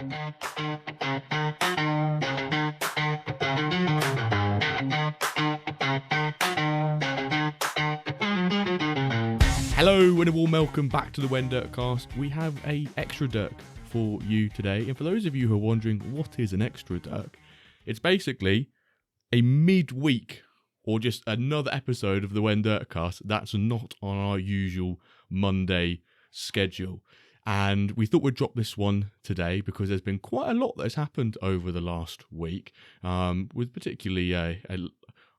Hello and a warm welcome back to the WenDirk cast. We have a ExtraDirk for you today, and for those of you who are wondering what is an ExtraDirk, it's basically a midweek or just another episode of the WenDirk cast that's not on our usual Monday schedule. And we thought we'd drop this one today because there's been quite a lot that has happened over the last week, with particularly a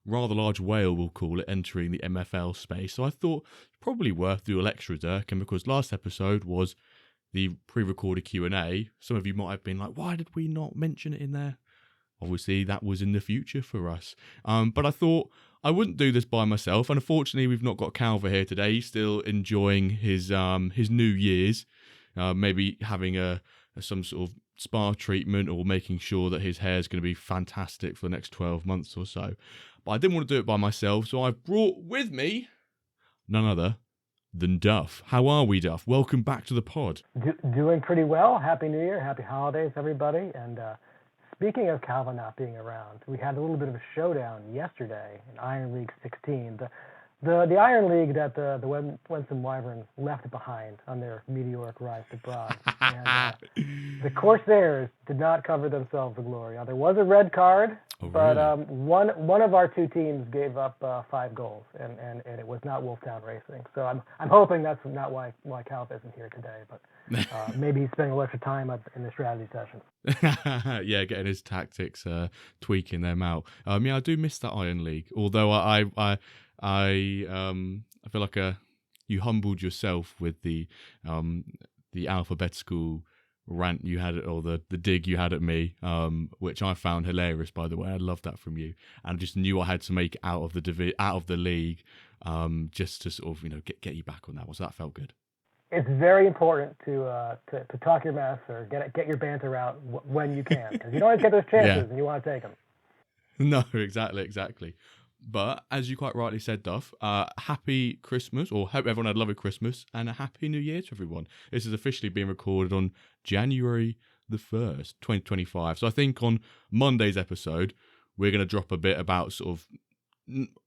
rather large whale, we'll call it, entering the MFL space. So I thought probably worth doing ExtraDirk, and because last episode was the pre-recorded Q&A, some of you might have been like, why did we not mention it in there? Obviously, that was in the future for us. But I thought I wouldn't do this by myself, and unfortunately, we've not got Calver here today. He's still enjoying his New Year's, maybe having some sort of spa treatment or making sure that his hair is going to be fantastic for the next 12 months or so. But I didn't want to do it by myself, so I've brought with me none other than Duff. How are we, Duff? Welcome back to the pod. Doing pretty well. Happy New Year. Happy holidays, everybody. And speaking of Calvin not being around, we had a little bit of a showdown yesterday in Iron League 16. The Iron League that the Wensum Wyverns left behind on their meteoric rise to bronze. And the Corsairs did not cover themselves with glory. Now, there was a red card, but really? One of our two teams gave up 5 goals, and it was not Wolftown Racing. So I'm hoping that's not why Calv isn't here today, but maybe he's spending a little extra time in the strategy session. Yeah, getting his tactics, tweaking them out. Yeah, I do miss that Iron League, although I feel like you humbled yourself with the alphabetical rant you had, or the dig you had at me, which I found hilarious, by the way. I loved that from you, and I just knew I had to make out of the league, just to sort of get you back on that one. So that felt good. It's very important to talk your mess or get your banter out when you can, because you don't always get those chances, and you want to take them. No, exactly. But as you quite rightly said, Duff, happy Christmas, or hope everyone had a lovely Christmas, and a happy New Year to everyone. This is officially being recorded on January the 1st, 2025. So I think on Monday's episode, we're going to drop a bit about sort of,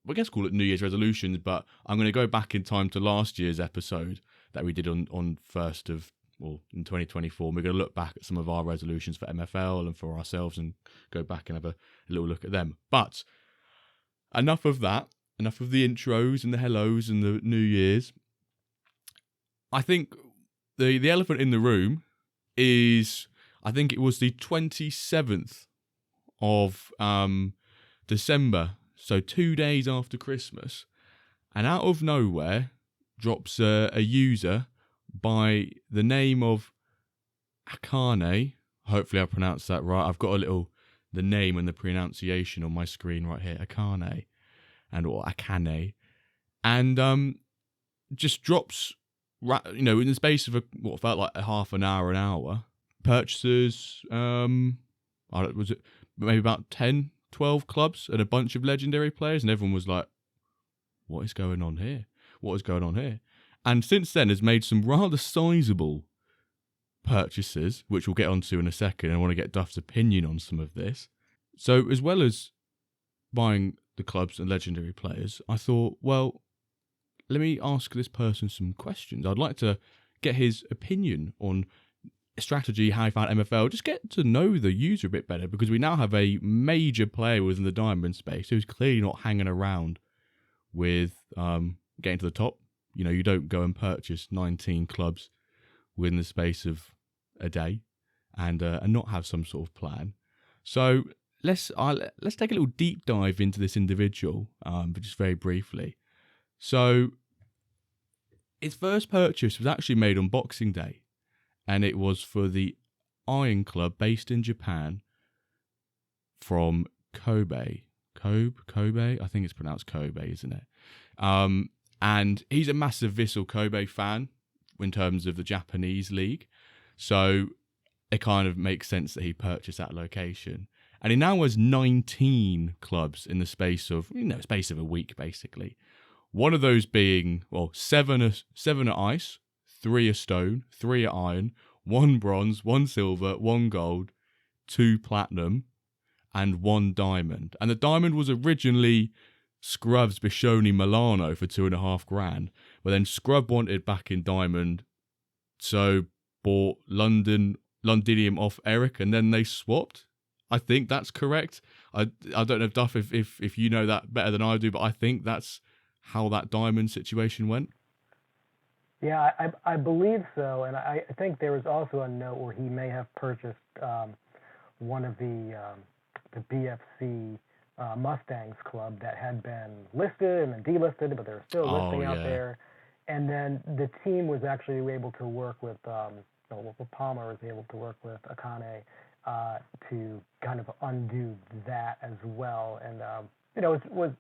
I guess call it New Year's resolutions, but I'm going to go back in time to last year's episode that we did on in 2024. And we're going to look back at some of our resolutions for MFL and for ourselves and go back and have a little look at them. But enough of that, enough of the intros and the hellos and the New Year's. I think the elephant in the room is, I think it was the 27th of December, so 2 days after Christmas, and out of nowhere drops a user by the name of Akane. Hopefully I pronounced that right. I've got the name and the pronunciation on my screen right here, Akane, or Akane, and just drops, in the space of what felt like a half an hour, purchases, was it maybe about 10, 12 clubs and a bunch of legendary players, and everyone was like, what is going on here? And since then has made some rather sizable purchases, which we'll get onto in a second. I want to get Duff's opinion on some of this. So as well as buying the clubs and legendary players, I thought, well, let me ask this person some questions. I'd like to get his opinion on strategy, how he found MFL, just get to know the user a bit better, because we now have a major player within the Diamond space who's clearly not hanging around with getting to the top. You don't go and purchase 19 clubs within the space of a day and not have some sort of plan. So let's take a little deep dive into this individual, but just very briefly. So his first purchase was actually made on Boxing Day, and it was for the Iron Club based in Japan from Kobe. Kobe? I think it's pronounced Kobe, isn't it? And he's a massive Vissel Kobe fan in terms of the Japanese league. So it kind of makes sense that he purchased that location. And he now has 19 clubs in the space of a week, basically. One of those being, 7 at ice, 3 are stone, 3 are iron, 1 bronze, 1 silver, 1 gold, 2 platinum, and 1 diamond. And the diamond was originally Scrub's Bishoni Milano for 2.5 grand, but then Scrub wanted back in diamond, so bought Londinium off Eric, and then they swapped. I think that's correct. I don't know, Duff, if you know that better than I do, but I think that's how that diamond situation went. Yeah, I believe so, and I think there was also a note where he may have purchased one of the BFC Mustangs club that had been listed and then delisted, but they were still listing out there. And then the team was actually able to work with, Palmer was able to work with Akane to kind of undo that as well. And, it was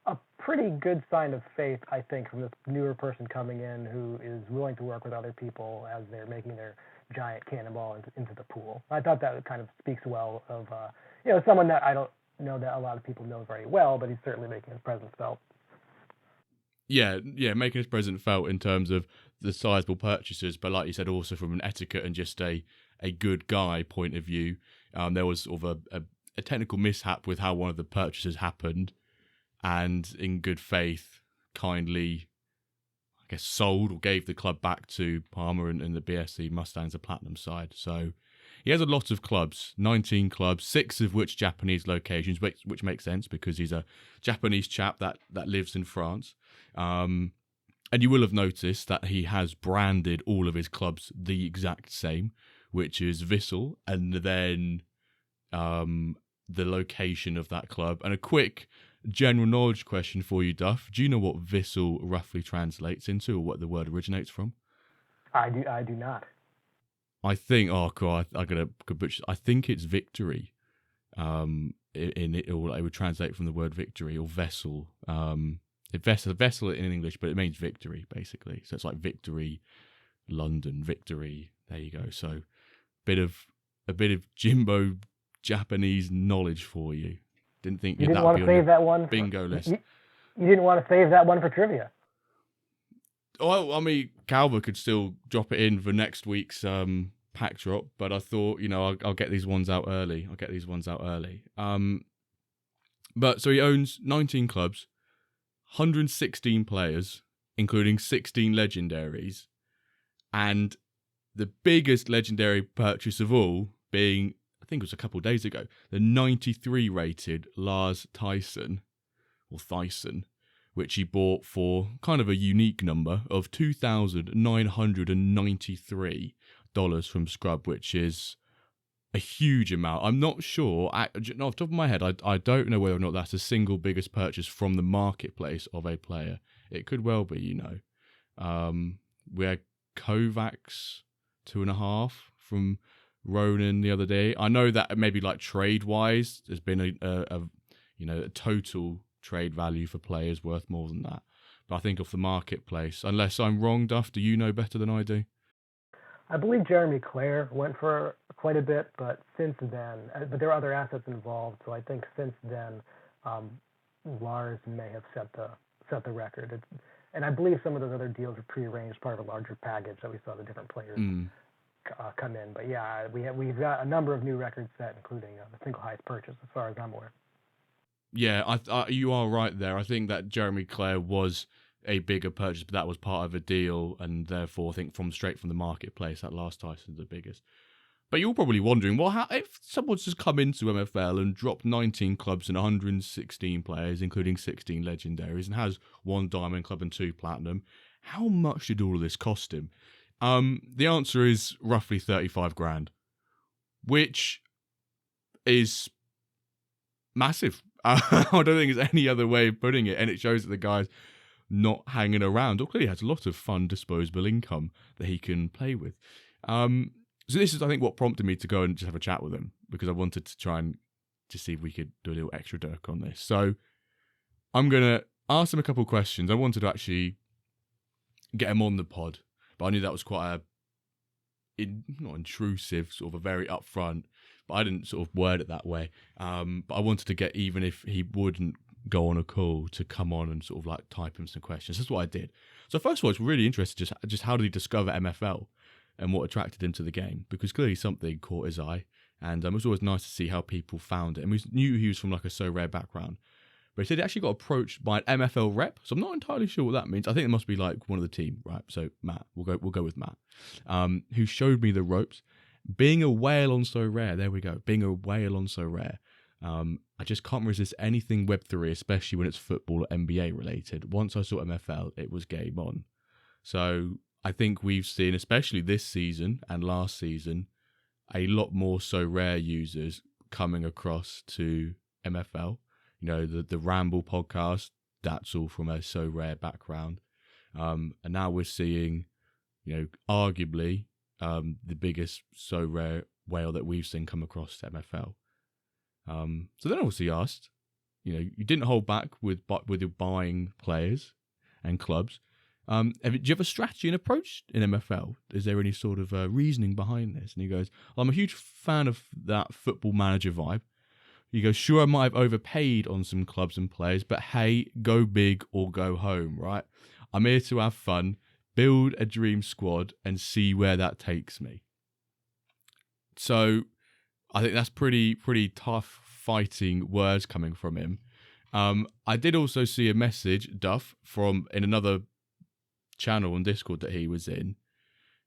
a pretty good sign of faith, I think, from this newer person coming in who is willing to work with other people as they're making their giant cannonball into the pool. I thought that kind of speaks well of, someone that I don't know that a lot of people know very well, but he's certainly making his presence felt. Yeah, making his presence felt in terms of the sizable purchases, but like you said, also from an etiquette and just a good guy point of view. There was sort of a technical mishap with how one of the purchases happened, and in good faith, kindly, I guess, sold or gave the club back to Palmer and the BSC Mustangs, the Platinum side. So he has a lot of clubs, 19 clubs, 6 of which Japanese locations, which makes sense because he's a Japanese chap that lives in France. And you will have noticed that he has branded all of his clubs the exact same, which is Vissel, and then the location of that club. And a quick general knowledge question for you, Duff. Do you know what Vissel roughly translates into, or what the word originates from? I do not. I think, I think it's victory. In it, or it would translate from the word victory or vessel. Vessel in English, but it means victory basically. So it's like victory, London, victory. There you go. So a bit of Jimbo Japanese knowledge for you. Didn't think you didn't want to save that one bingo list. You didn't want to save that one for trivia. Well, I mean, Calver could still drop it in for next week's pack drop, but I thought, I'll get these ones out early. But so he owns 19 clubs, 116 players, including 16 legendaries, and the biggest legendary purchase of all being, I think it was a couple of days ago, the 93 rated Lars Tyson, which he bought for kind of a unique number of $2,993 from Scrub, which is a huge amount. I'm not sure, off the top of my head, I don't know whether or not that's the single biggest purchase from the marketplace of a player. It could well be, we had Kovacs 2.5 from Ronan the other day. I know that maybe like trade wise, there's been a total trade value for players worth more than that. But I think off the marketplace, unless I'm wrong, Duff, do you know better than I do? I believe Jeremy Clare went for quite a bit, but since then, but there are other assets involved. So I think since then, Lars may have set the record. And I believe some of those other deals were prearranged, part of a larger package that we saw the different players come in. But yeah, we've got a number of new records set, including the single highest purchase, as far as I'm aware. Yeah, you are right there. I think that Jeremy Clare was a bigger purchase, but that was part of a deal, and therefore I think straight from the marketplace, that Lars Tyson's the biggest. But you're probably wondering, well, how, if someone's just come into MFL and dropped 19 clubs and 116 players, including 16 legendaries, and has 1 diamond club and 2 platinum, how much did all of this cost him? The answer is roughly 35 grand, which is massive. I don't think there's any other way of putting it, and it shows that the guy's not hanging around, or clearly has a lot of fun disposable income that he can play with. So this is, I think, what prompted me to go and just have a chat with him, because I wanted to try and just see if we could do a little ExtraDirk on this. So I'm going to ask him a couple of questions. I wanted to actually get him on the pod, but I knew that was quite not intrusive, sort of a very upfront, but I didn't sort of word it that way. But I wanted to get, even if he wouldn't go on a call, to come on and sort of like type him some questions. That's what I did. So first of all, it's really interesting, just how did he discover MFL? and what attracted him to the game, because clearly something caught his eye. And it was always nice to see how people found it. And we knew he was from like a Sorare background. But he said he actually got approached by an MFL rep, so I'm not entirely sure what that means. I think it must be like one of the team, right? So Matt, we'll go with Matt, who showed me the ropes. Being a whale on Sorare, there we go. Being a whale on Sorare. I just can't resist anything Web3, especially when it's football or NBA related. Once I saw MFL, it was game on. So I think we've seen, especially this season and last season, a lot more Sorare users coming across to MFL. You know, the Ramble podcast, that's all from a Sorare background. And now we're seeing, you know, arguably the biggest Sorare whale that we've seen come across to MFL. So then obviously asked, you know, you didn't hold back with your buying players and clubs. Do you have a strategy and approach in MFL? Is there any sort of reasoning behind this? And he goes, I'm a huge fan of that football manager vibe. He goes, sure, I might have overpaid on some clubs and players, but hey, go big or go home, right? I'm here to have fun, build a dream squad, and see where that takes me. So I think that's pretty tough fighting words coming from him. I did also see a message, Duff, in another channel on Discord that he was in.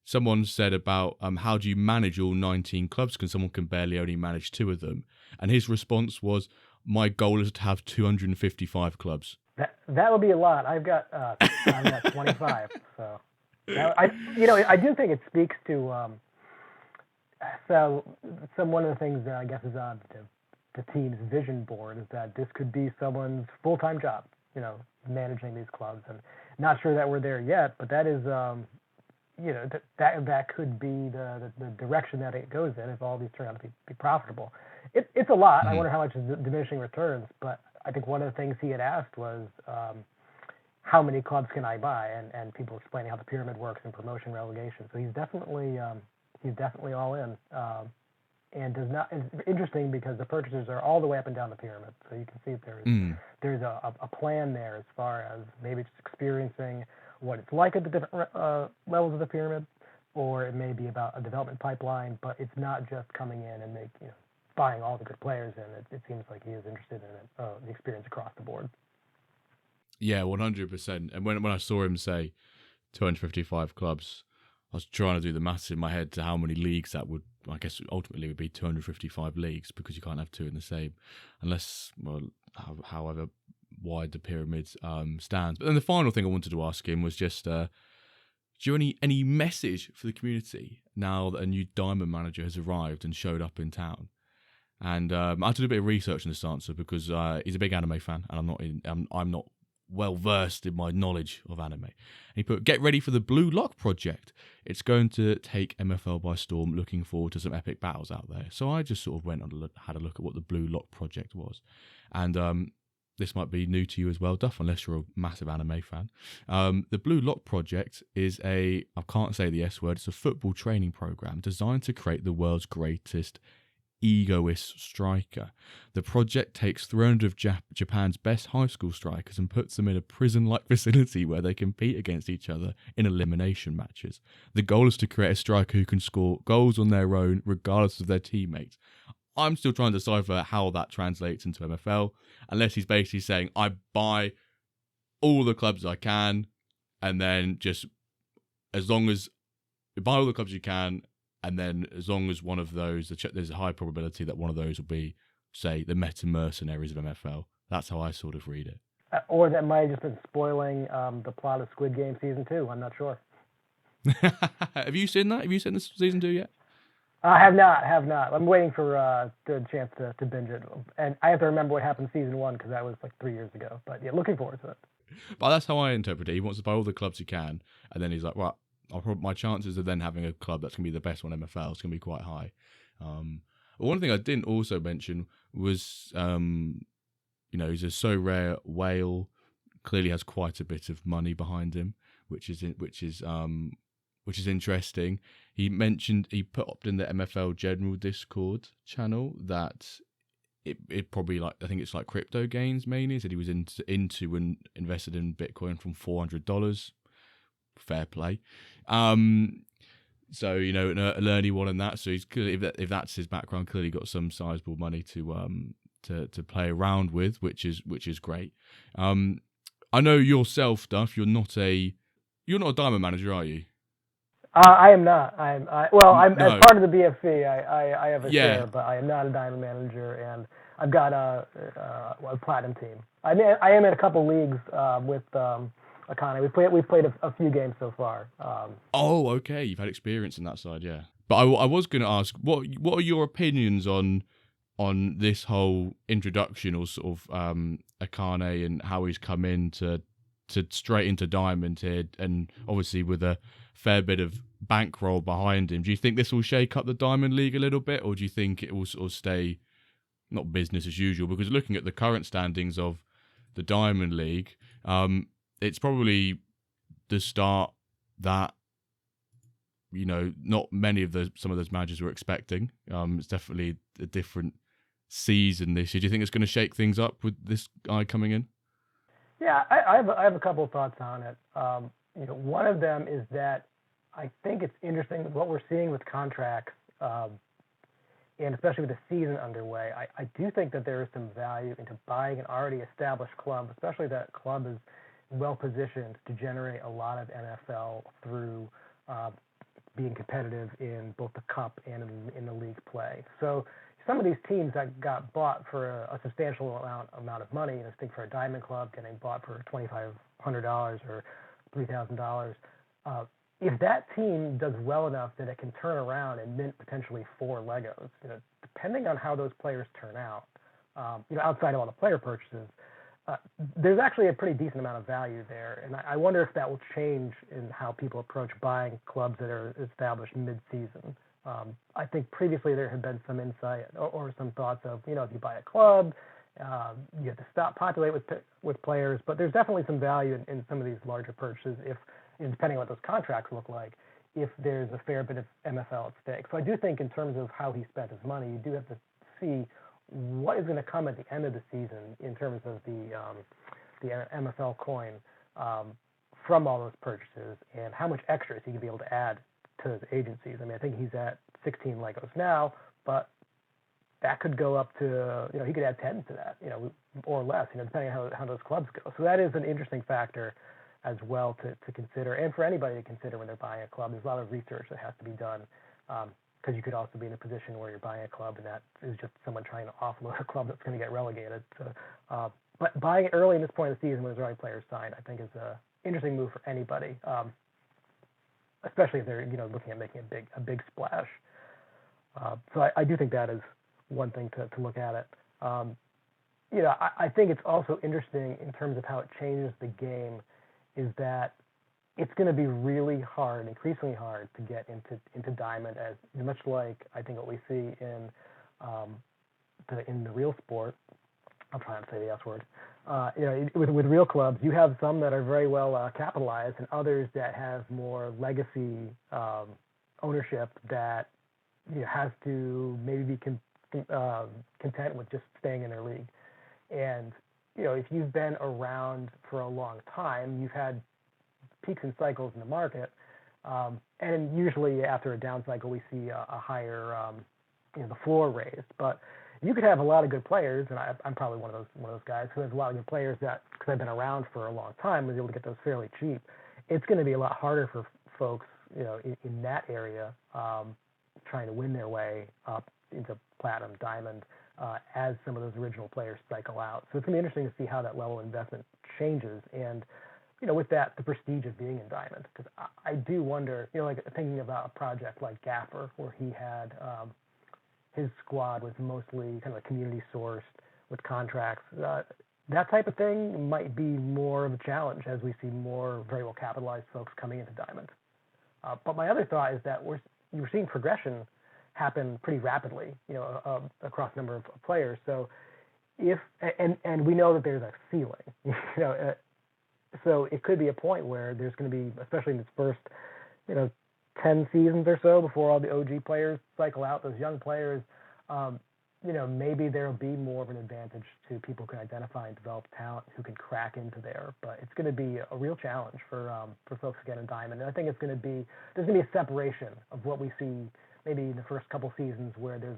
Someone said about how do you manage all 19 clubs because someone can barely only manage 2 of them, and his response was, my goal is to have 255 clubs. That would be a lot. I've got 25, so I do think it speaks to one of the things that I guess is on the team's vision board is that this could be someone's full-time job, you know, managing these clubs. And not sure that we're there yet, but that is, that could be the direction that it goes in if all these turn out to be profitable. It's a lot. Mm-hmm. I wonder how much is diminishing returns, but I think one of the things he had asked was how many clubs can I buy, and people explaining how the pyramid works in promotion relegation. So he's definitely all in. And it's interesting because the purchasers are all the way up and down the pyramid. So you can see there's a plan there as far as maybe just experiencing what it's like at the different levels of the pyramid, or it may be about a development pipeline, but it's not just coming in and buying all the good players in. It seems like he is interested in the experience across the board. Yeah, 100%. And when I saw him say 255 clubs, I was trying to do the maths in my head to how many leagues that would, I guess ultimately would be 255 leagues, because you can't have 2 in the same, unless, well, however wide the pyramid stands. But then the final thing I wanted to ask him was just, do you have any message for the community now that a new Diamond manager has arrived and showed up in town? And I had to do a bit of research on this answer because he's a big anime fan, and I'm not well versed in my knowledge of anime. And he put, get ready for the Blue Lock project. It's going to take MFL by storm. Looking forward to some epic battles out there. So I just sort of went and had a look at what the Blue Lock project was. And this might be new to you as well, Duff, unless you're a massive anime fan. The Blue Lock project is I can't say the S word, it's a football training program designed to create the world's greatest egoist striker. The project takes 300 of Japan's best high school strikers and puts them in a prison-like facility where they compete against each other in elimination matches. The goal is to create a striker who can score goals on their own regardless of their teammates. I'm still trying to decipher how that translates into MFL, unless he's basically saying, I buy all the clubs I can, and then just as long as you buy all the clubs you can, and then as long as one of those, there's a high probability that one of those will be, say, the meta mercenaries of MFL. That's how I sort of read it. Or that might have just been spoiling the plot of Squid Game Season 2. I'm not sure. Have you seen that? Have you seen this Season 2 yet? I have not. I'm waiting for the chance to binge it. And I have to remember what happened in Season 1 because that was like 3 years ago. But yeah, looking forward to it. But that's how I interpret it. He wants to buy all the clubs he can, and then he's like, right, my chances of then having a club that's going to be the best one in MFL is going to be quite high. One thing I didn't also mention was, he's a Sorare whale, clearly has quite a bit of money behind him, which is interesting. He mentioned he put up in the MFL General Discord channel that it probably I think it's like crypto gains mainly. He said he was into and invested in Bitcoin from $400. Fair play. So an early one in that. So he's clearly, if that's his background, clearly got some sizable money to play around with, which is great. I know yourself, Duff. You're not a diamond manager, are you? I am not. I'm as No. part of the BFC. I have a Yeah. share, but I am not a diamond manager, and I've got a platinum team. I am in a couple leagues with Akane. We've played a few games so far. Oh, okay. You've had experience in that side, yeah. But I was going to ask, what are your opinions on this whole introduction or sort of Akane and how he's come in to straight into Diamond here, and obviously with a fair bit of bankroll behind him. Do you think this will shake up the Diamond League a little bit, or do you think it will sort of stay not business as usual? Because looking at the current standings of the Diamond League, it's probably the start that not many of some of those managers were expecting. It's definitely a different season this year. Do you think it's going to shake things up with this guy coming in? Yeah, I have a couple of thoughts on it. One of them is that I think it's interesting what we're seeing with contracts, and especially with the season underway. I do think that there is some value into buying an already established club, especially that club is well positioned to generate a lot of NFL through being competitive in both the cup and in the league play. So some of these teams that got bought for a substantial amount of money, think for a Diamond Club getting bought for $2,500 or $3,000, if that team does well enough that it can turn around and mint potentially 4 Legos, depending on how those players turn out, outside of all the player purchases, there's actually a pretty decent amount of value there. And I wonder if that will change in how people approach buying clubs that are established mid-season. I think previously there had been some insight or some thoughts of, if you buy a club, you have to stop populate with players, but there's definitely some value in some of these larger purchases if, depending on what those contracts look like, if there's a fair bit of MFL at stake. So I do think in terms of how he spent his money, you do have to see what is going to come at the end of the season in terms of the MFL coin from all those purchases and how much extra is he going to be able to add to his agencies. I think he's at 16 Legos now, but that could go up to, he could add 10 to that, or less, depending on how those clubs go. So that is an interesting factor as well to consider, and for anybody to consider when they're buying a club. There's a lot of research that has to be done, because you could also be in a position where you're buying a club and that is just someone trying to offload a club that's going to get relegated. So, but buying it early in this point of the season when there's already players signed, I think is an interesting move for anybody, especially if they're looking at making a big splash. So I do think that is one thing to look at it. I think it's also interesting in terms of how it changes the game is that it's going to be really hard, increasingly hard to get into Diamond, as much like I think what we see in the real sport. I'm trying to say the S word. With real clubs, you have some that are very well capitalized, and others that have more legacy ownership that has to maybe be content with just staying in their league. And if you've been around for a long time, you've had peaks and cycles in the market, and usually after a down cycle, we see a higher, the floor raised. But you could have a lot of good players, and I'm probably one of those guys who has a lot of good players that, because I've been around for a long time, was able to get those fairly cheap. It's going to be a lot harder for folks, in that area, trying to win their way up into platinum, diamond, as some of those original players cycle out. So it's going to be interesting to see how that level of investment changes, and with that, the prestige of being in Diamond. Because I do wonder, like thinking about a project like Gaffer, where he had his squad was mostly kind of community sourced with contracts. That type of thing might be more of a challenge as we see more very well capitalized folks coming into Diamond. But my other thought is that we're seeing progression happen pretty rapidly, across a number of players. So and we know that there's a ceiling, so it could be a point where there's going to be, especially in its first, 10 seasons or so before all the OG players cycle out, those young players, maybe there'll be more of an advantage to people who can identify and develop talent who can crack into there. But it's going to be a real challenge for folks again in Diamond. And I think there's going to be a separation of what we see maybe in the first couple seasons where there's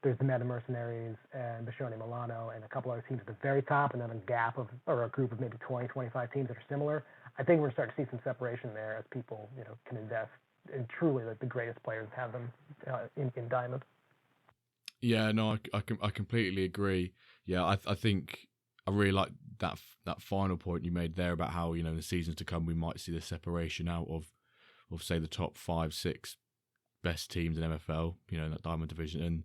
there's the Meta Mercenaries and Bishoni Milano and a couple other teams at the very top, and then a group of maybe 20, 25 teams that are similar. I think we're starting to see some separation there as people, can invest in truly the greatest players have them in Diamond. Yeah, no, I completely agree. Yeah, I think I really like that final point you made there about how, in the seasons to come we might see the separation out of say the top 5-6 best teams in MFL, in that Diamond division, and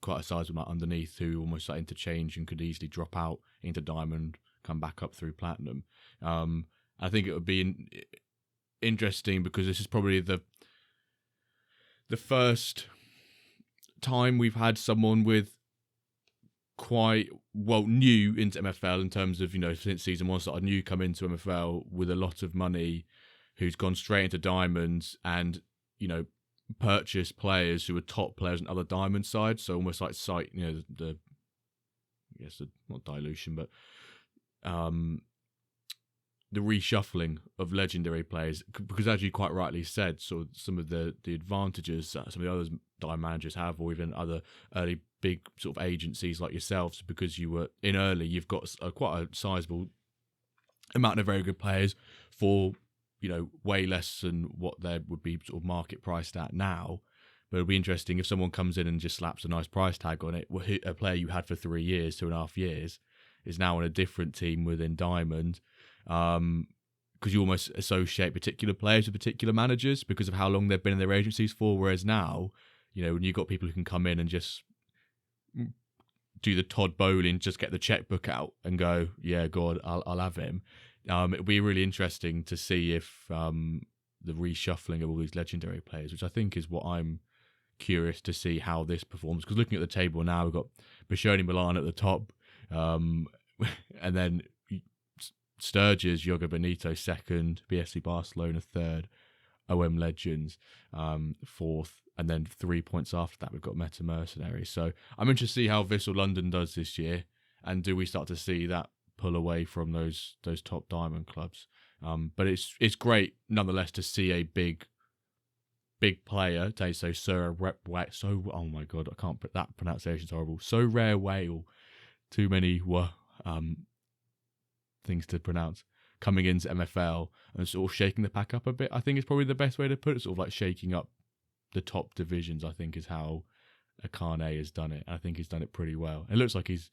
quite a sizable amount underneath who almost interchange and could easily drop out into Diamond, come back up through Platinum. I think it would be interesting because this is probably the first time we've had someone with quite new into MFL in terms of, since season 1 started, new come into MFL with a lot of money, who's gone straight into Diamonds and, purchase players who are top players on other Diamond sides. So almost like not dilution, but the reshuffling of legendary players, because as you quite rightly said, sort of some of the advantages that some of the other Diamond managers have, or even other early big sort of agencies like yourselves, because you were in early, you've got quite a sizable amount of very good players for way less than what they would be sort of market priced at now. But it'll be interesting if someone comes in and just slaps a nice price tag on it. A player you had for 3 years, 2.5 years, is now on a different team within Diamond, because you almost associate particular players with particular managers because of how long they've been in their agencies for. Whereas now, when you've got people who can come in and just do the Todd Bowling, just get the checkbook out and go, yeah, God, I'll have him. It'll be really interesting to see if the reshuffling of all these legendary players, which I think is what I'm curious to see how this performs. Because looking at the table now, we've got Bishoni Milan at the top, and then Sturgis, Yoga Benito second, BSC Barcelona third, OM Legends fourth, and then 3 points after that we've got Meta Mercenaries. So I'm interested to see how Vissel London does this year, and do we start to see that pull away from those top Diamond clubs. But it's great nonetheless to see a big player. So oh my God, I can't put that pronunciation's horrible. So rare whale, too many things to pronounce, coming into MFL and sort of shaking the pack up a bit. I think it's probably the best way to put it, sort of like shaking up the top divisions, I think, is how Akane has done it. I think he's done it pretty well. It looks like he's,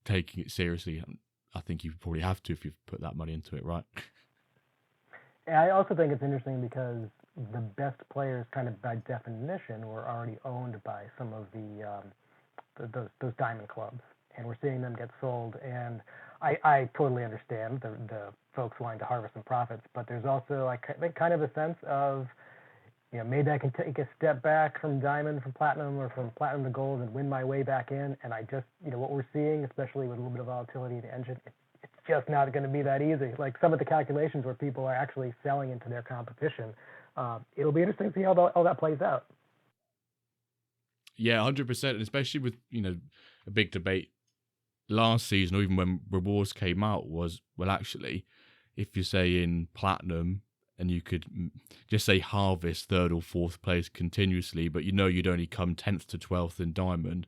taking it seriously. I think you probably have to if you've put that money into it, right? Yeah, I also think it's interesting because the best players, kind of by definition, were already owned by some of those Diamond clubs, and we're seeing them get sold. And I totally understand the folks wanting to harvest some profits, but there's also kind of a sense of, maybe I can take a step back from Diamond, from Platinum, or from Platinum to Gold and win my way back in. And I just, what we're seeing, especially with a little bit of volatility in the engine, it's just not going to be that easy. Like some of the calculations where people are actually selling into their competition, it'll be interesting to see how that plays out. Yeah, 100%, and especially with, a big debate last season, or even when rewards came out, was, well, actually, if you say in Platinum, and you could just say harvest third or fourth place continuously, but you'd only come 10th to 12th in Diamond,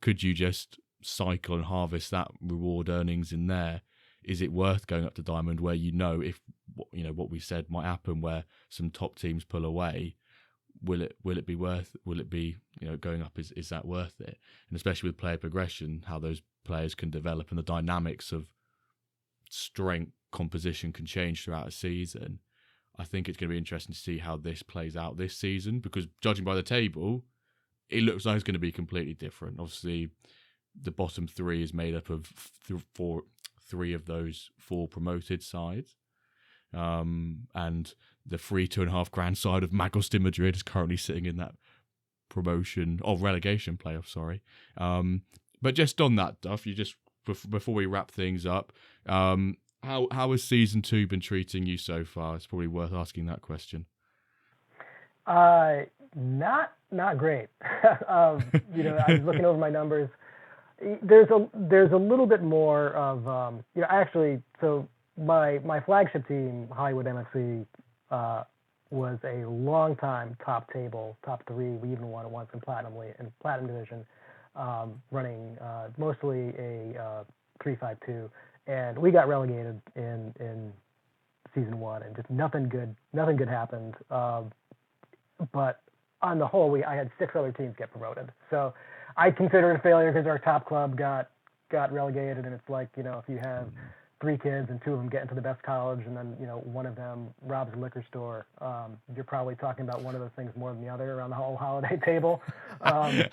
could you just cycle and harvest that reward earnings in there? Is it worth going up to Diamond where if what we said might happen, where some top teams pull away? Will it be going up? Is that worth it? And especially with player progression, how those players can develop and the dynamics of strength composition can change throughout a season. I think it's going to be interesting to see how this plays out this season, because judging by the table, it looks like it's going to be completely different. Obviously, the bottom 3 is made up of three of those 4 promoted sides. And the free $2.5 side of Magostin Madrid is currently sitting in that relegation playoff, sorry. But just on that, Duff, before we wrap things up, how has season 2 been treating you so far? It's probably worth asking that question. Not great. I was looking over my numbers. There's a little bit more of so my flagship team, Hollywood MFC, was a long time top 3. We even won it once in Platinum Division, running mostly a 3-5-2, and we got relegated in season 1, and just nothing good happened. But on the whole, I had 6 other teams get promoted, so I consider it a failure because our top club got relegated, and it's like, if you have 3 kids and 2 of them get into the best college, and then one of them robs a liquor store, you're probably talking about one of those things more than the other around the whole holiday table. But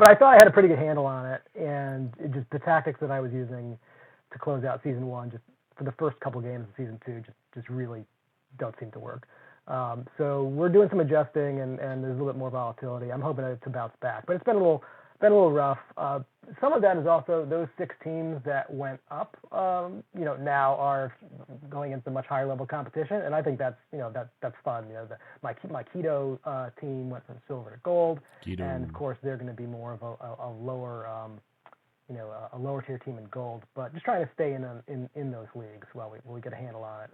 I thought I had a pretty good handle on it, and just the tactics that I was using to close out season 1, just for the first couple games of season 2, just really don't seem to work. So we're doing some adjusting, and there's a little bit more volatility. I'm hoping to bounce back, but it's been a little rough. Some of that is also those 6 teams that went up, now are going into much higher level competition, and I think that's fun. My Keto team went from silver to gold, and of course they're going to be more of a lower, a lower tier team in gold, but just trying to stay in those leagues while we get a handle on it.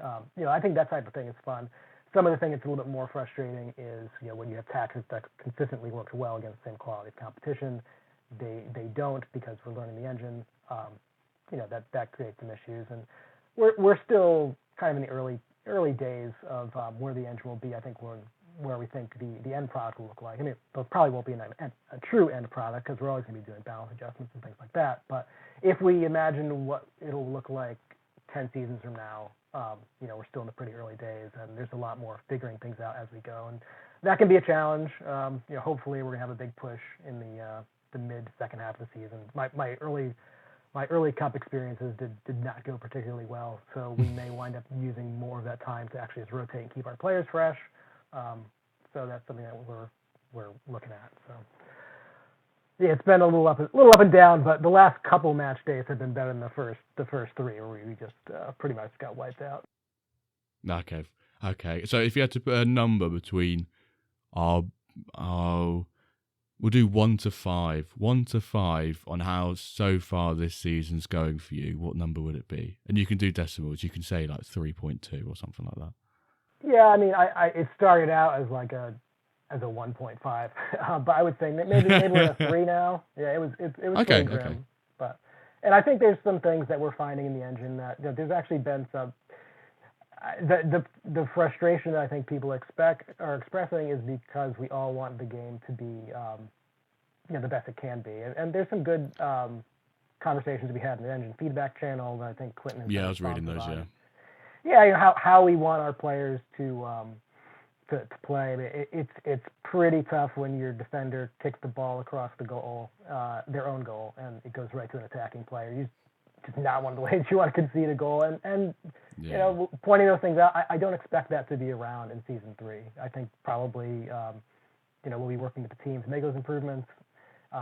I think that type of thing is fun. Some of the thing that's a little bit more frustrating is, when you have tactics that consistently work well against the same quality of competition, they don't, because we're learning the engine. That creates some issues, and we're still kind of in the early days of where the engine will be. I think where we think the end product will look like. I mean, there probably won't be a true end product, because we're always going to be doing balance adjustments and things like that. But if we imagine what it'll look like 10 seasons from now, we're still in the pretty early days, and there's a lot more figuring things out as we go, and that can be a challenge. Hopefully we're gonna have a big push in the mid second half of the season. My early cup experiences did not go particularly well, so we may wind up using more of that time to actually just rotate and keep our players fresh. So that's something that we're looking at. So yeah, it's been a little up and down, but the last couple match days have been better than the first 3, where we just pretty much got wiped out. Okay. So if you had to put a number between we'll do 1 to 5 on how so far this season's going for you, what number would it be? And you can do decimals. You can say like 3.2 or something like that. Yeah, I mean, it started out as like a 1.5, but I would say maybe we're at a 3 now. Yeah, it was pretty grim. Okay. And I think there's some things that we're finding in the engine that there's actually been some. The frustration that I think people are expressing is because we all want the game to be the best it can be, and there's some good conversations we had in the engine feedback channel that I think Quentin has. Yeah, I was reading those. How we want our players to play. I mean, it's pretty tough when your defender kicks the ball across the goal, their own goal, and it goes right to an attacking player. You just not one of the ways you want to concede a goal, and pointing those things out. I don't expect that to be around in season 3. I think probably we'll be working with the team to make those improvements.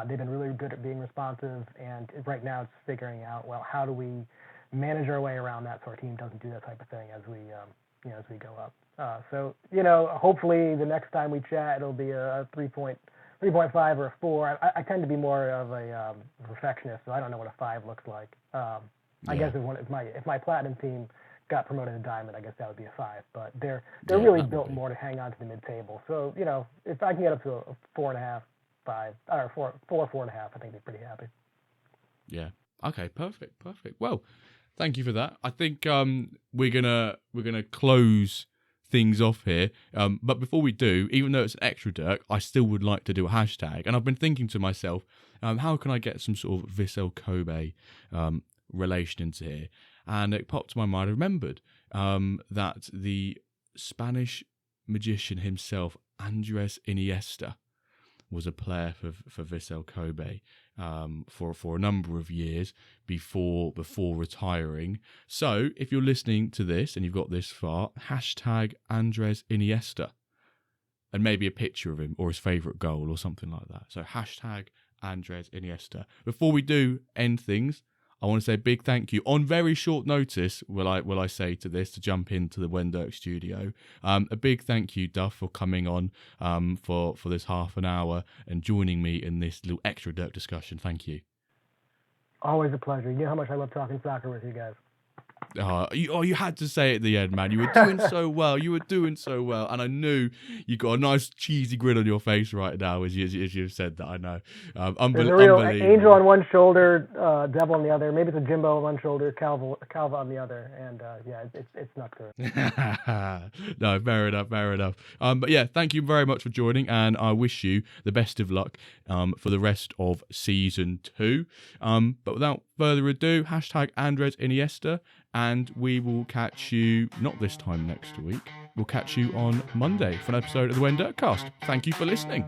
They've been really good at being responsive, and right now it's figuring out, well, how do we manage our way around that so our team doesn't do that type of thing as we go up. So hopefully the next time we chat, it'll be a 3.5 or a 4. I tend to be more of a perfectionist, so I don't know what a 5 looks like. I guess if my platinum team got promoted to diamond, I guess that would be a 5. But they're really built more to hang on to the mid-table. So if I can get up to a 4.5, 5, or 4.5, I think they're pretty happy. Yeah. Okay. Perfect. Well, thank you for that. I think we're gonna close things off here. But before we do, even though it's ExtraDirk, I still would like to do a hashtag. And I've been thinking to myself, how can I get some sort of Vissel Kobe relation into here? And it popped to my mind. I remembered that the Spanish magician himself, Andres Iniesta, was a player for Vissel Kobe for a number of years before retiring. So if you're listening to this and you've got this far, hashtag Andres Iniesta, and maybe a picture of him or his favourite goal or something like that. So hashtag Andres Iniesta. Before we do end things, I want to say a big thank you on very short notice. Will I say to this to jump into the WenDirk studio? A big thank you, Duff, for coming on for this half an hour and joining me in this little ExtraDirk discussion. Thank you. Always a pleasure. You know how much I love talking soccer with you guys. You had to say it at the end, man. You were doing so well. And I knew you got a nice cheesy grin on your face right now as you've said that. I know. There's a real angel on one shoulder, devil on the other. Maybe it's a Jimbo on one shoulder, Calva on the other. And it's not good. No, fair enough. But yeah, thank you very much for joining, and I wish you the best of luck for the rest of season 2. But without further ado, #Andres Iniesta. And we will catch you, not this time next week, we'll catch you on Monday for an episode of the WenDirk cast. Thank you for listening.